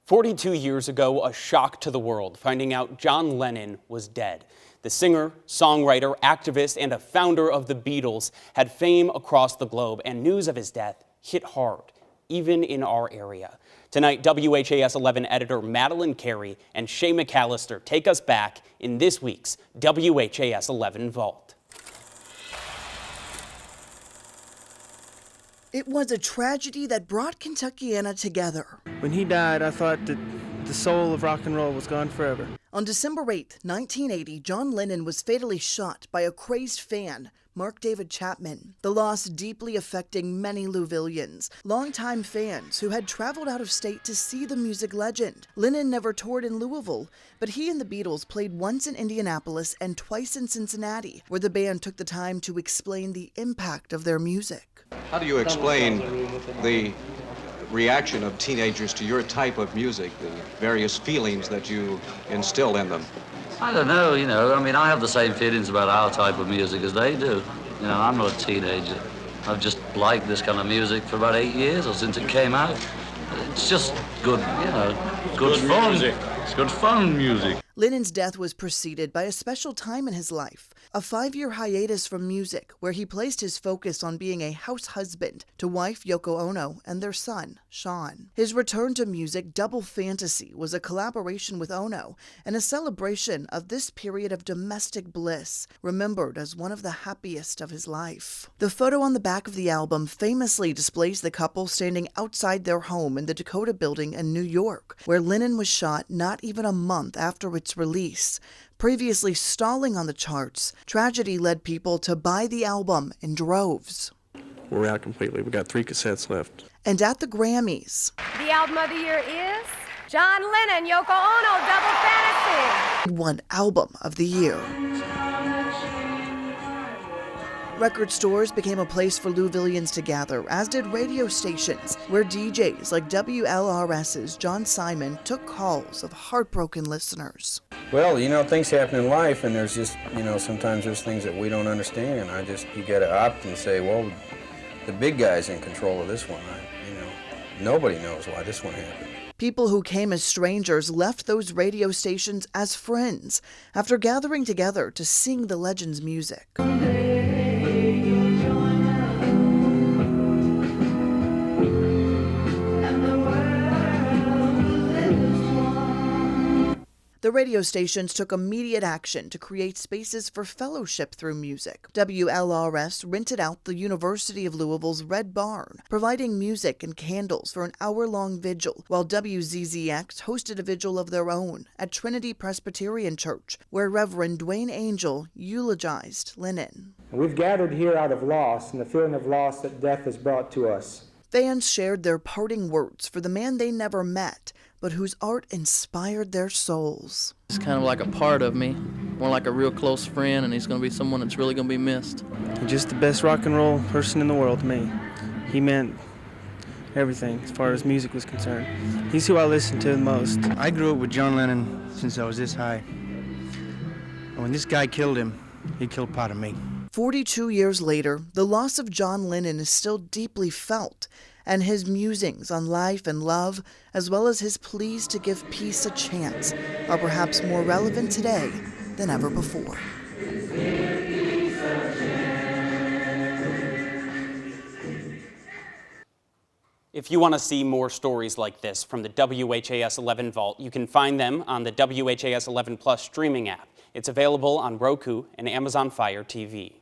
42 years ago, a shock to the world, finding out John Lennon was dead. The singer, songwriter, activist, and a founder of the Beatles had fame across the globe, and news of his death hit hard, even in our area. Tonight, WHAS 11 editor Madeline Carey and Shay McAllister take us back in this week's WHAS 11 Vault. It was a tragedy that brought Kentuckiana together. When he died, I thought that the soul of rock and roll was gone forever. On December 8, 1980, John Lennon was fatally shot by a crazed fan, Mark David Chapman. The loss deeply affecting many Louisvillians, longtime fans who had traveled out of state to see the music legend. Lennon never toured in Louisville, but he and the Beatles played once in Indianapolis and twice in Cincinnati, where the band took the time to explain the impact of their music. How do you explain the reaction of teenagers to your type of music, the various feelings that you instill in them? I don't know, I mean, I have the same feelings about our type of music as they do. I'm not a teenager. I've just liked this kind of music for about 8 years or since it came out. It's just good, good fun. Music. It's good fun music. Lennon's death was preceded by a special time in his life, a 5-year hiatus from music where he placed his focus on being a house husband to wife Yoko Ono and their son, Sean. His return to music, Double Fantasy, was a collaboration with Ono and a celebration of this period of domestic bliss, remembered as one of the happiest of his life. The photo on the back of the album famously displays the couple standing outside their home in the Dakota Building in New York, where Lennon was shot not even a month after its release. Previously stalling on the charts, tragedy led people to buy the album in droves. We're out completely. We got 3 cassettes left. And at the Grammys, the album of the year is John Lennon, Yoko Ono, Double Fantasy. One album of the year. Record stores became a place for Louisvillians to gather, as did radio stations, where DJs like WLRS's John Simon took calls of heartbroken listeners. Well, things happen in life, and there's just, sometimes there's things that we don't understand. You got to opt and say, well, the big guy's in control of this one. Nobody knows why this one happened. People who came as strangers left those radio stations as friends after gathering together to sing the legend's music. The radio stations took immediate action to create spaces for fellowship through music. WLRS rented out the University of Louisville's Red Barn, providing music and candles for an hour-long vigil, while WZZX hosted a vigil of their own at Trinity Presbyterian Church, where Reverend Dwayne Angel eulogized Lennon. We've gathered here out of loss and the feeling of loss that death has brought to us. Fans shared their parting words for the man they never met, but whose art inspired their souls. He's kind of like a part of me, more like a real close friend, and he's going to be someone that's really going to be missed. Just the best rock and roll person in the world to me. He meant everything as far as music was concerned. He's who I listened to the most. I grew up with John Lennon since I was this high. And when this guy killed him, he killed part of me. 42 years later, the loss of John Lennon is still deeply felt, and his musings on life and love, as well as his pleas to give peace a chance, are perhaps more relevant today than ever before. If you want to see more stories like this from the WHAS 11 Vault, you can find them on the WHAS 11 Plus streaming app. It's available on Roku and Amazon Fire TV.